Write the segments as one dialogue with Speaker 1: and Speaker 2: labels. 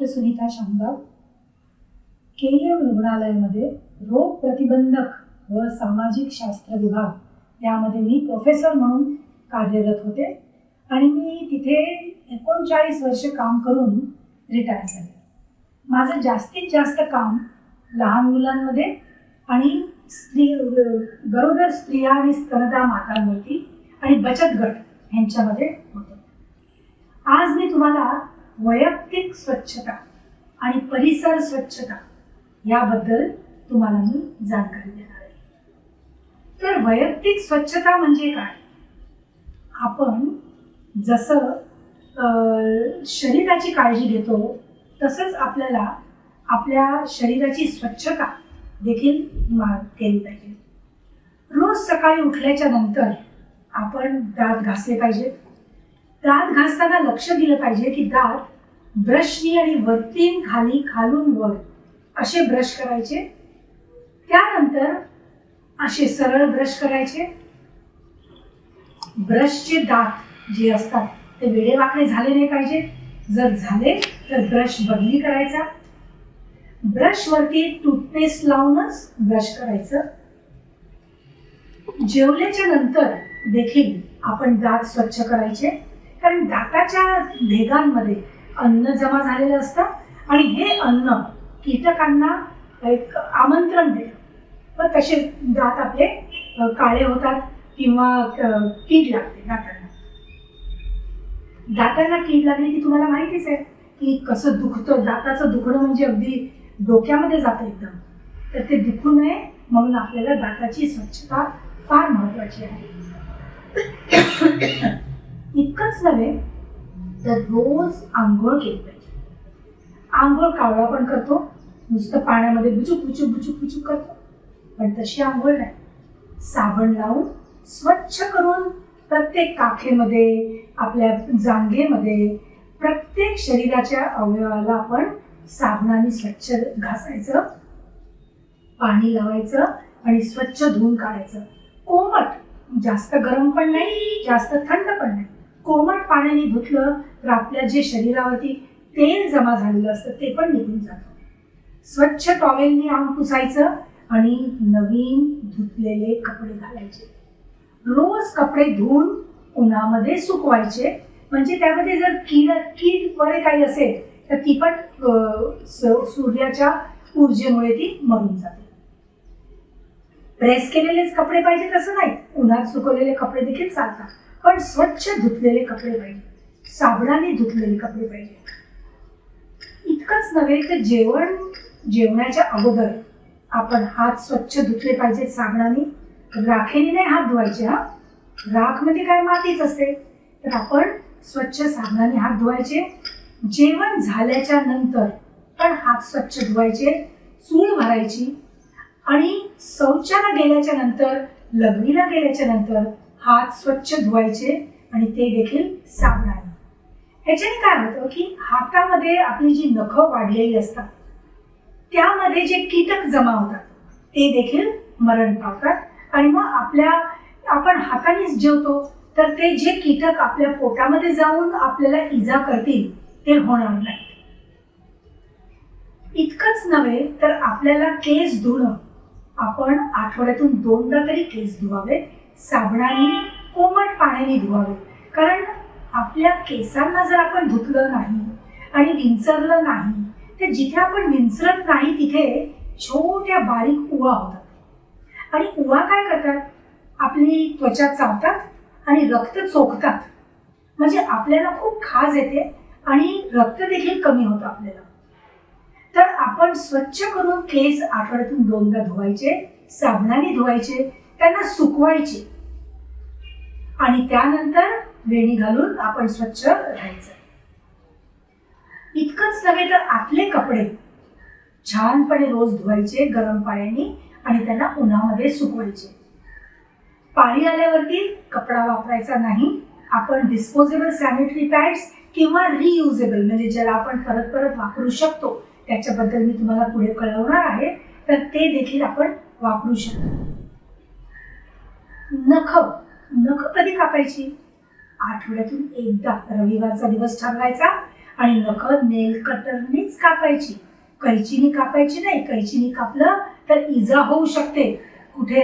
Speaker 1: Doctor Sunita शामगाव, KEM रुग्णालयामध्ये रोग प्रतिबंधक व सामाजिक शास्त्र विभाग यामध्ये मी प्रोफेसर म्हणून कार्यरत होते आणि मी तिथे 39 वर्ष काम करून रिटायर झाले. माझं जास्तीत जास्त काम लहान मुलांमध्ये आणि गरोदर स्त्रिया आणि स्तनदा मातांवरती आणि बचत गट यांच्यामध्ये होतं. आज मी तुम्हाला वैयक्तिक स्वच्छता आणि परिसर स्वच्छता याबद्दल तुम्हाला मी जानकारी देणार आहे. तर वैयक्तिक स्वच्छता म्हणजे काय? आपण जसं शरीराची काळजी घेतो तसंच आपल्याला आपल्या शरीराची स्वच्छता देखील केली पाहिजे. रोज सकाळी उठल्याच्या नंतर आपण दात घासले पाहिजे. दात घासताना लक्ष दिलं पाहिजे की दात ब्रशनी आणि वरती खाली खालून वर असे ब्रश करायचे. त्यानंतर असे सरळ ब्रश करायचे. ब्रशचे दात जे असतात ते वेडेवाकडे झाले नाही पाहिजे. जर झाले तर ब्रश बदली करायचा. ब्रशवरती टूथपेस्ट लावूनच ब्रश करायचं. जेवल्याच्या नंतर देखील आपण दात स्वच्छ करायचे, कारण दाताच्या भेगांमध्ये अन्न जमा झालेलं असतं आणि हे अन्न कीटकांना एक आमंत्रण देतं. पण तसे दात आपले काळे होतात किंवा कीड लागते दातांना. दातांना कीड लागली की तुम्हाला माहितीच आहे की कसं दुखतं. दाताचं दुखणं म्हणजे अगदी डोक्यामध्ये जातं एकदम. तर ते दुखू नये म्हणून आपल्याला दाताची स्वच्छता फार महत्वाची आहे. इतकंच नव्हे तर रोज आंघोळ केली पाहिजे. आंघोळ कावळा पण करतो, नुसतं पाण्यामध्ये बुचूक बुचूक बुचूक बुचूक करतो, पण तशी आंघोळ नाही. साबण लावून स्वच्छ करून प्रत्येक काखेमध्ये, आपल्या जांघेमध्ये, प्रत्येक शरीराच्या अवयवाला आपण साबणाने स्वच्छ घासायचं, पाणी लावायचं आणि स्वच्छ धुवून काढायचं. कोमट, जास्त गरम पण नाही, जास्त थंड पण नाही, कोमट पाण्याने धुतलं तर आपल्या जे शरीरावरती तेल जमा झालेलं असतं ते पण निघून जातं. स्वच्छ टॉवेलने अंग पुसायचं आणि नवीन धुतलेले कपडे घालायचे. रोज कपडे धुवून उन्हामध्ये सुकवायचे, म्हणजे त्यामध्ये जर कीड वगैरे काही असेल तर ती पण सूर्याच्या ऊर्जेमुळे ती मरून जाते. प्रेस केलेलेच कपडे पाहिजे तसं नाही, उन्हात सुकवलेले कपडे देखील चालतात, पण स्वच्छ धुतलेले कपडे पाहिजे, साबणाने धुतलेले कपडे पाहिजे. इतकंच नव्हे तर जेवणाच्या अगोदर आपण हात स्वच्छ धुतले पाहिजेत साबणाने. राखेने नाही हात धुवायचे. राख म्हणजे काय, मातीच असते. तर आपण स्वच्छ साबणाने हात धुवायचे. जेवण झाल्याच्या नंतर पण हात स्वच्छ धुवायचे, चूळ भरायची आणि शौचाला गेल्याच्या नंतर, लघवीला गेल्याच्या नंतर हात स्वच्छ धुवायचे आणि ते देखील साबणाने. ह्याच्याने काय होतं की हातामध्ये आपली जी नखं वाढलेली असतात त्यामध्ये जे कीटक जमा होतात ते देखील मरण पावतात आणि मग आपण हातानेच जेवतो तर ते जे कीटक आपल्या पोटामध्ये जाऊन आपल्याला इजा करतील ते होणार नाही. इतकंच नव्हे तर आपल्याला केस धुणं, आपण आठवड्यातून 2दा तरी केस धुवावे, साबणाने कोमट पाण्याने धुवावे. कारण आपल्या केसांना जर आपण धुतलं नाही आणि विंचरलं नाही तर जिथे आपण विंचरत नाही तिथे छोट्या बारीक उवा होतात आणि उवा काय करतात, आपली त्वचा चावतात आणि रक्त चोखतात, म्हणजे आपल्याला खूप खाज येते आणि रक्त देखील कमी होतं आपल्याला. तर आपण स्वच्छ करून केस आठवड्यातून 2दा धुवायचे, साबणाने धुवायचे, त्यांना सुकवायचे आणि त्यानंतर वेणी घालून आपण स्वच्छ राहायचं. इतकंच नव्हे तर आपले कपडे छानपणे रोज धुवायचे गरम पाण्याने आणि त्यांना उन्हामध्ये सुकवायचे. पाळी आल्यावरती कपडा वापरायचा नाही. आपण डिस्पोजेबल सॅनिटरी पॅड्स किंवा रियुजेबल, म्हणजे ज्याला आपण परत परत वापरू शकतो, त्याच्याबद्दल मी तुम्हाला पुढे कळवणार आहे, तर ते देखील आपण वापरू शकतो. नख कधी कापायची? आठवड्यातून एकदा रविवारचा दिवस ठरवायचा आणि नखं नेल कटरनेच कापायची, कैचीने कापायची नाही. कैचीने कापलं तर इजा होऊ शकते, कुठे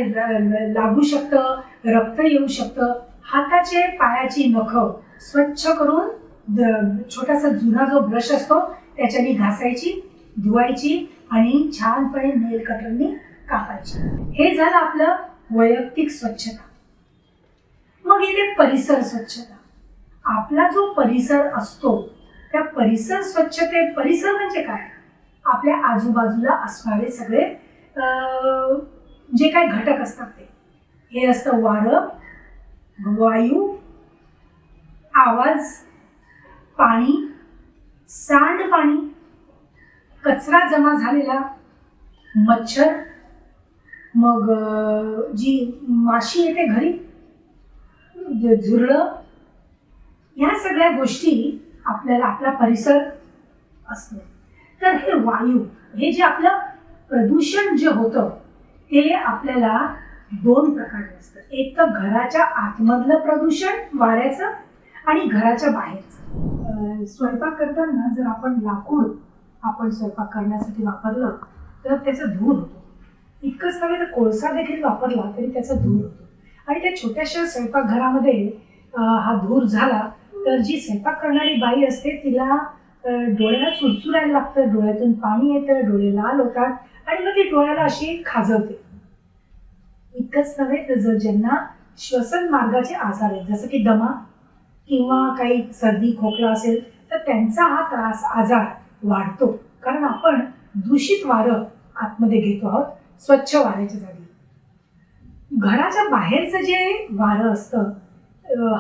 Speaker 1: लागू शकतं, रक्त येऊ शकतं. हाताचे पायाची नखं स्वच्छ करून छोटासा जुना जो ब्रश असतो त्याच्याने घासायची, धुवायची आणि छानपणे नेल कटरने कापायची. हे झालं आपलं वैयक्तिक स्वच्छता. मग येते परिसर स्वच्छता. आपला जो परिसर असतो त्या परिसर परिसर म्हणजे काय? आपल्या आजूबाजूला असणारे सगळे जे काही घटक असतात ते. हे असतं वारं, वायू, आवाज, पाणी, सांडपाणी, कचरा जमा झालेला, मच्छर, मग जी माशी येते घरी, झुरळं, या सगळ्या गोष्टी आपल्याला आपला परिसर असतो. तर हे वायू, हे जे आपलं प्रदूषण जे होतं ते आपल्याला दोन प्रकारे असतं. एक तर घराच्या आतमधलं प्रदूषण वाऱ्याचं आणि घराच्या बाहेरचं. स्वयंपाक करताना जर आपण लाकूड स्वयंपाक करण्यासाठी वापरलं तर त्याचा धूर होतो. इतकंच नव्हे तर कोळसा देखील वापरला तरी त्याचा धूर होतो. आणि त्या छोट्याशा स्वयंपाकघरामध्ये हा धूर झाला तर जी स्वयंपाक करणारी बाई असते तिला डोळ्याला चुरचुरायला लागतं, डोळ्यातून पाणी येतं, डोळे लाल होतात आणि मग ती डोळ्याला अशी खाजवते. इतकंच नव्हे तर जर ज्यांना श्वसन मार्गाचे आजार आहेत, जसं की दमा किंवा काही सर्दी खोकला असेल तर त्यांचा हा आजार वाढतो, कारण आपण दूषित वारं आतमध्ये घेतो आहोत स्वच्छ वाऱ्याच्या जागी. घराच्या बाहेरचं जे वारं असतं,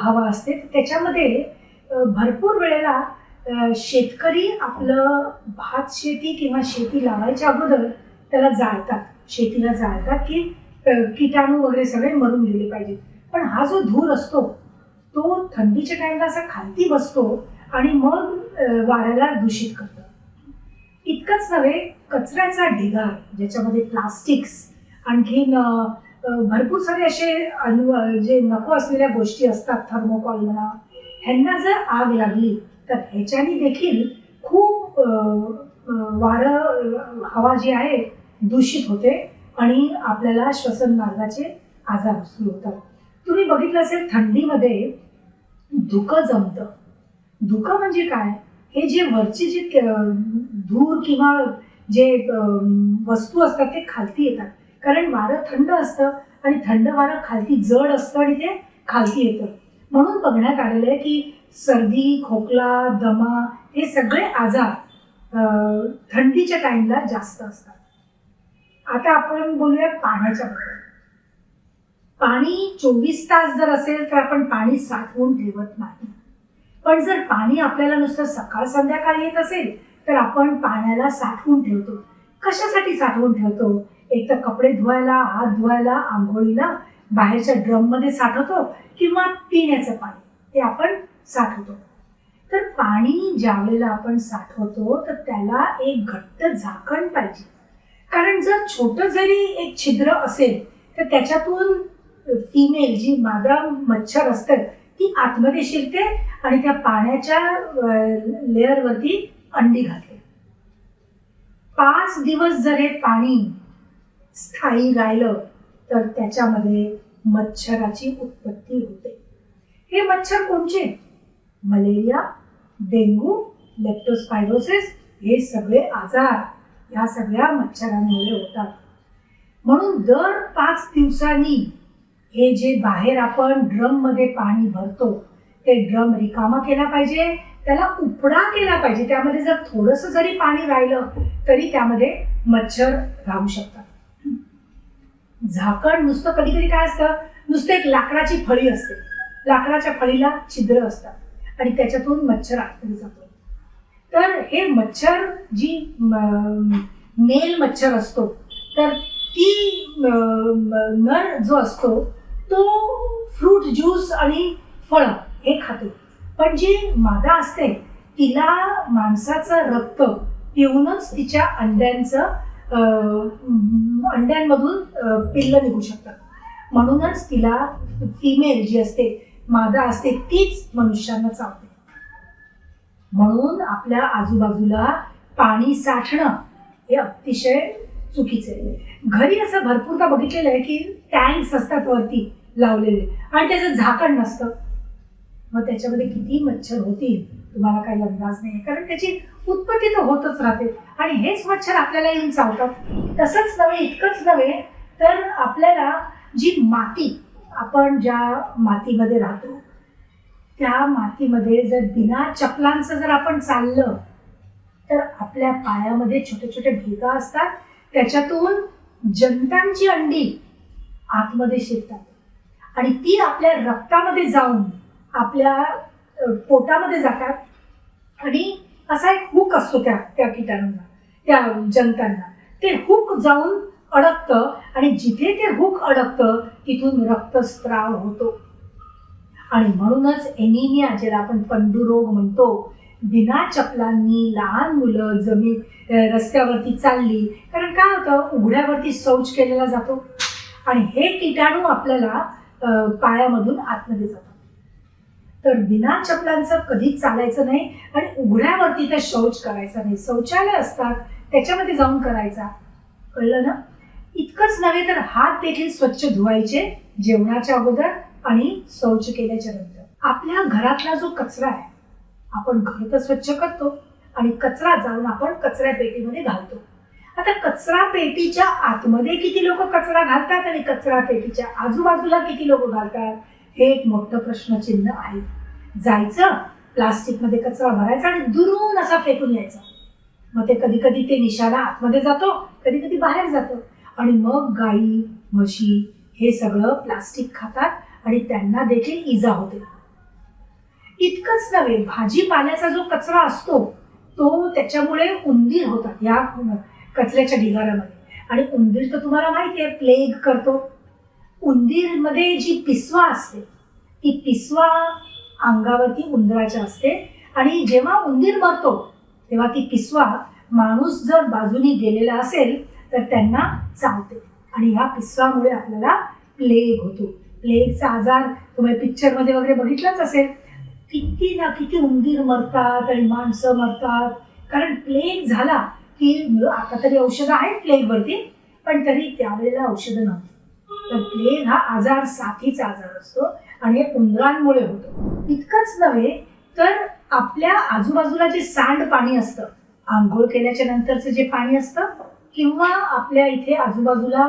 Speaker 1: हवा असते, त्याच्यामध्ये भरपूर वेळेला शेतकरी आपलं भात शेती किंवा शेती लावायच्या अगोदर त्याला जाळतात, शेतीला जाळतात की किटाणू वगैरे सगळे मरून गेले पाहिजेत. पण हा जो धूर असतो तो थंडीच्या टाइमला असा खालती बसतो आणि मग वाऱ्याला दूषित करतो. इतकंच नव्हे, कचऱ्याचा ढिगार ज्याच्यामध्ये प्लास्टिक्स, आणखीन भरपूर सारे असे जे नको असलेल्या गोष्टी असतात, थर्मोकॉल म्हणा, ह्यांना जर आग लागली तर ह्याच्याने देखील खूप हवा जी आहे दूषित होते आणि आपल्याला श्वसन मार्गाचे आजार सुरू होतात. तुम्ही बघितलं असेल थंडीमध्ये धुकं जमतं. धुकं म्हणजे काय? हे जे वरचे जे धूर किंवा जे वस्तू असतात ते खालती येतात, कारण वारं थंड असतं आणि थंड वारं खालती जड असतं आणि ते खालती येतं. म्हणून बघण्यात आलेलं आहे की सर्दी, खोकला, दमा हे सगळे आजार थंडीच्या टाइमला जास्त असतात. आता आपण बोलूया पाण्याच्या बद्दल. पाणी 24 तास जर असेल तर आपण पाणी साठवून ठेवत नाही. पण जर पाणी आपल्याला नुसतं सकाळ संध्याकाळ येत असेल तर आपण पाण्याला साठवून ठेवतो. कशासाठी साठवून ठेवतो? एक तर कपडे धुवायला, हात धुवायला, आंघोळीला बाहेरच्या ड्रममध्ये साठवतो किंवा पिण्याचं पाणी ते आपण साठवतो. तर पाणी ज्यावेळेला आपण साठवतो तर त्याला एक घट्ट झाकण पाहिजे, कारण जर छोटं जरी एक छिद्र असेल तर त्याच्यातून फिमेल जी मादा मच्छर असते ती आतमध्ये शिरते आणि त्या पाण्याच्या लेअरवरती अंडी घालते. 5 दिवस जर हे पाणी स्थायी राहिलं तर त्याच्यामध्ये मच्छराची उत्पत्ती होते. हे मच्छर कोणचे? मलेरिया, डेंग्यू, लेप्टोस्पायरोसिस हे सगळे आजार या सगळ्या मच्छरांमुळे होतात. म्हणून दर 5 दिवसांनी हे जे बाहेर आपण ड्रम मध्ये पाणी भरतो ते ड्रम रिकामा केला पाहिजे, त्याला उपडा केला पाहिजे. त्यामध्ये जर थोडंसं जरी पाणी राहिलं तरी त्यामध्ये मच्छर राहू शकतात. झाकण नुसतं कधी कधी काय असतं, नुसतं एक लाकडाची फळी असते, लाकडाच्या फळीला छिद्र असतात आणि त्याच्यातून मच्छर आतमध्ये जातो. तर हे मच्छर जी मेल मच्छर असतो तर ती नर जो असतो तो फ्रूट ज्यूस आणि फळं हे खातो, पण जी मादा असते तिला माणसाचं रक्त पिऊनच तिच्या अंड्यांमधून पिल्लं निघू शकतात. म्हणूनच तिला फिमेल जी असते, मादा असते, तीच मनुष्यांना चावते. म्हणून आपल्या आजूबाजूला पाणी साठणं हे अतिशय चुकीचं आहे. घरी असं भरपूरदा बघितलेलं आहे की टँक्स असतात वरती लावलेले आणि त्याचं झाकण नसतं. मग त्याच्यामध्ये किती मच्छर होतील तुम्हाला काही अंदाज नाही, कारण त्याची उत्पत्ती तर होतच राहते आणि हेच मच्छर आपल्याला येऊन चावतात. तसंच नव्हे, इतकंच नव्हे तर आपल्याला जी माती, आपण ज्या मातीमध्ये राहतो त्या मातीमध्ये जर बिना चपलांचं जर आपण चाललं तर आपल्या पायामध्ये छोटे छोटे भेगा असतात, त्याच्यातून जंतांची अंडी आतमध्ये शिरतात आणि ती आपल्या रक्तामध्ये जाऊन आपल्या पोटामध्ये जातात आणि असा एक हुक असतो त्या किटाणूंना, त्या जंतांना. ते हुक जाऊन अडकतं आणि जिथे ते हुक अडकतं तिथून रक्तस्राव होतो आणि म्हणूनच एनिमिया, ज्याला आपण पंडुरोग म्हणतो, बिना चपलांनी लहान मुलं रस्त्यावरती चालली, कारण काय होतं उघड्यावरती शौच केलेला जातो आणि हे किटाणू आपल्याला पायामधून आतमध्ये जातात. तर बिना चपलांचं कधीच चालायचं नाही आणि उघड्यावरती तर शौच करायचं नाही. शौचालय असतात त्याच्यामध्ये जाऊन करायचा, कळलं ना? इतकंच नव्हे तर हात देखील स्वच्छ धुवायचे जेवणाच्या अगोदर आणि शौच केल्याच्या नंतर. आपल्या घरातला जो कचरा आहे, आपण घर तर स्वच्छ करतो आणि कचरा जाऊन आपण कचरा पेटीमध्ये घालतो. आता कचरा पेटीच्या आतमध्ये किती लोक कचरा घालतात आणि कचरा पेटीच्या आजूबाजूला किती लोक घालतात, हे एक मोठं प्रश्नचिन्ह आहे. जायचं, प्लास्टिकमध्ये कचरा भरायचा आणि दुरून असा फेकून यायचा. मग ते कधी कधी ते निशाणा आतमध्ये जातो, कधी कधी बाहेर जातो आणि मग गाई म्हशी हे सगळं प्लास्टिक खातात आणि त्यांना देखील इजा होते. इतकंच नव्हे, भाजीपाल्याचा जो कचरा असतो तो त्याच्यामुळे उंदीर होतात या कचऱ्याच्या ढिगाऱ्यामध्ये आणि उंदीर तर तुम्हाला माहिती आहे प्लेग करतो. उंदीरमध्ये जी पिसवा असते ती पिसवा अंगावरती उंदराच्या असते आणि जेव्हा उंदीर मरतो तेव्हा ती पिसवा माणूस जर बाजूनी गेलेला असेल तर त्यांना चावते आणि ह्या पिसवामुळे आपल्याला प्लेग होतो. प्लेगचा आजार तुम्ही पिक्चरमध्ये वगैरे बघितलाच असेल. किती ना किती उंदीर मरतात आणि माणसं मरतात, कारण प्लेग झाला की आता तरी औषधं आहेत प्लेगवरती, पण तरी त्यावेळेला औषधं नव्हती. तर प्लेग हा आजार साथीचा आजार असतो आणि हे उंदरांमुळे होतो. इतकंच नव्हे तर आपल्या आजूबाजूला जे सांडपाणी असतं, आंघोळ केल्याच्या नंतरचं जे पाणी असतं किंवा आपल्या इथे आजूबाजूला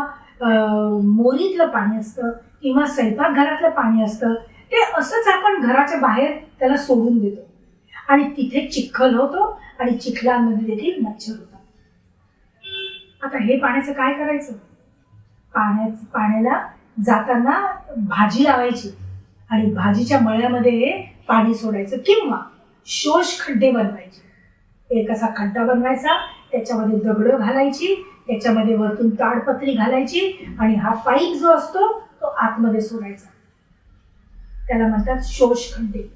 Speaker 1: मोरीतलं पाणी असतं किंवा स्वयंपाकघरातलं पाणी असतं, ते असंच आपण घराच्या बाहेर त्याला सोडून देतो आणि तिथे चिखल होतो आणि चिखलांमध्ये देखील मच्छर होतात. आता हे पाण्याचं काय करायचं? पाण्याला जाताना भाजी लावायची आणि भाजीच्या मळ्यामध्ये पाणी सोडायचं किंवा शोष खड्डे बनवायचे. एक असा खड्डा बनवायचा, त्याच्यामध्ये दगडं घालायची, त्याच्यामध्ये वरतून ताडपत्री घालायची आणि हा पाईप जो असतो तो आतमध्ये सोडायचा. त्याला म्हणतात शोष खड्डे.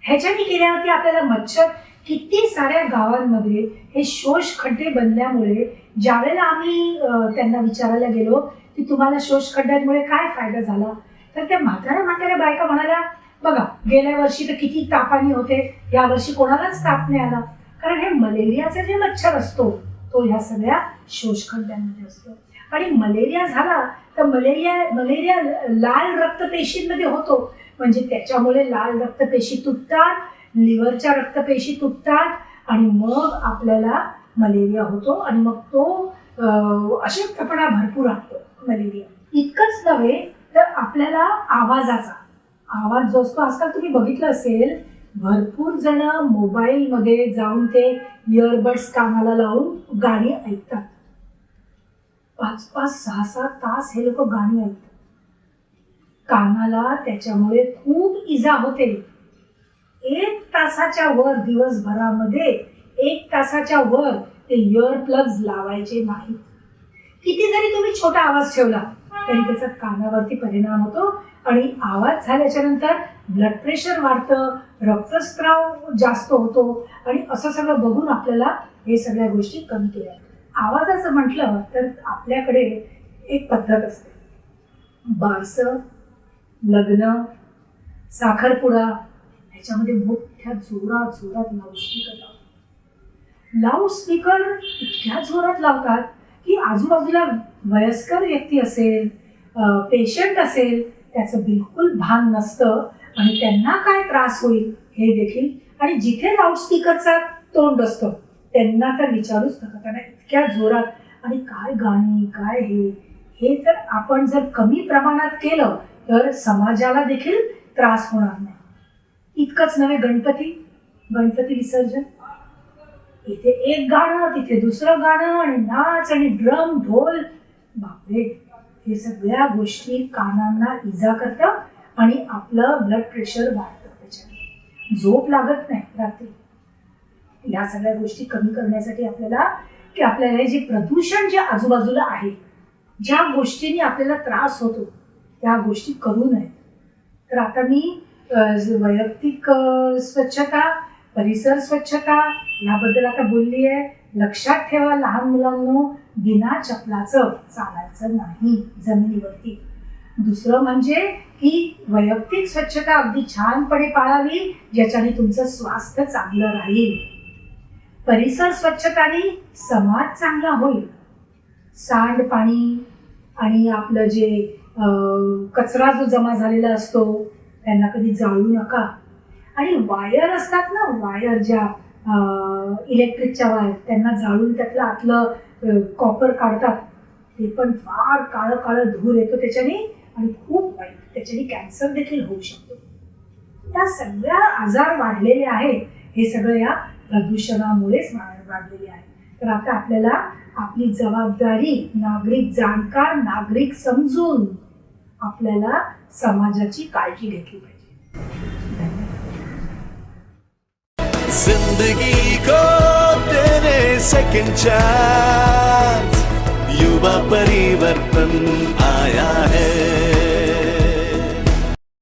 Speaker 1: ह्याच्याने केल्यावरती आपल्याला मच्छर, किती साऱ्या गावांमध्ये हे शोष खड्डे बनल्यामुळे ज्यावेळेला आम्ही त्यांना विचारायला गेलो की तुम्हाला शोष खड्ड्यांमुळे काय फायदा झाला, तर त्या म्हाताऱ्या बायका म्हणाल्या, बघा गेल्या वर्षी तर किती तापानी होते, या वर्षी कोणालाच ताप नाही आला, कारण हे मलेरियाचा जे मच्छर असतो तो ह्या सगळ्या शोष खड्ड्यांमध्ये असतो आणि मलेरिया झाला तर मलेरिया लाल रक्तपेशींमध्ये होतो, म्हणजे त्याच्यामुळे लाल रक्तपेशी तुटतात, लिव्हरच्या रक्तपेशी तुटतात आणि मग आपल्याला मलेरिया होतो आणि मग तो अशक्तपणा भरपूर असतो मलेरिया. इतकंच नव्हे तर आपल्याला आवाज जो असतो, आजकाल तुम्ही बघितलं असेल भरपूर जण मोबाईलमध्ये जाऊन ते इयरबड्स कानाला लावून गाणी ऐकतात. 5-5, 6-6 तास हे लोक गाणी ऐकतात. कानाला त्याच्यामुळे खूप इजा होते. 1 तासाच्या वर दिवसभरामध्ये 1 तासाच्या वर ते इयर प्लग्स लावायचे नाहीत. किती जरी तुम्ही छोटा आवाज ठेवला तरी त्याचा कानावरती परिणाम होतो आणि आवाज झाल्याच्या नंतर ब्लड प्रेशर वाढतं, रक्तस्राव जास्त होतो आणि असं सगळं बघून आपल्याला हे सगळ्या गोष्टी कमी केल्या. आवाजाचं म्हटलं तर आपल्याकडे एक पद्धत असते, बारसं, लग्न, साखरपुडा, त्याच्यामध्ये मोठ्या जोरात जोरात लाऊडस्पीकर लावतात. लाऊडस्पीकर इतक्या जोरात लावतात की आजूबाजूला वयस्कर व्यक्ती असेल, पेशंट असेल, त्याचं बिलकुल भान नसतं आणि त्यांना काय त्रास होईल हे देखील. आणि जिथे लाऊडस्पीकरचा तोंड असतो त्यांना तर विचारूच नका, त्यांना इतक्या जोरात. आणि काय गाणी काय हे जर आपण जर कमी प्रमाणात केलं तर समाजाला देखील त्रास होणार नाही. इतकंच नव्हे, गणपती विसर्जन, इथे एक गाणं तिथे दुसरं गाणं आणि नाच आणि ड्रम ढोल, बापरे, हे सगळ्या गोष्टी कानांना इजा करतं आणि आपलं ब्लड प्रेशर वाढतं, त्याच्याने झोप लागत नाही रात्री. या सगळ्या गोष्टी कमी करण्यासाठी आपल्याला जे प्रदूषण जे आजूबाजूला आहे, ज्या गोष्टींनी आपल्याला त्रास होतो त्या गोष्टी करू नयेत. तर आता मी वैयक्तिक स्वच्छता, परिसर स्वच्छता याबद्दल आता बोलली आहे. लक्षात ठेवा लहान मुलांनो, बिना चपलाचं चालायचं नाही जमिनीवरती. दुसरं म्हणजे की वैयक्तिक स्वच्छता अगदी छानपणे पाळावी, ज्याच्याने तुमचं स्वास्थ्य चांगलं राहील. परिसर स्वच्छताने समाज चांगला होईल. सांडपाणी आणि आपलं जे कचरा जो जमा झालेला असतो त्यांना कधी जाळू नका. आणि वायर असतात ना, वायर ज्या इलेक्ट्रिकच्या वायर, त्यांना जाळून त्यातलं आतलं कॉपर काढतात, ते पण फार काळं काळं धूर येतो त्याच्याने आणि खूप वाईट, त्याच्याने कॅन्सर देखील होऊ शकतो. त्या सगळ्या आजार वाढलेले आहेत, हे सगळं या प्रदूषणामुळेच वाढलेले आहे. तर आता आपल्याला आपली जबाबदारी, नागरिक जाणकार नागरिक समजून आपल्याला समाजाची काळजी घेतली पाहिजे.
Speaker 2: जिंदगी को तेरे सेकंड चांस, युवा परिवर्तन आया है.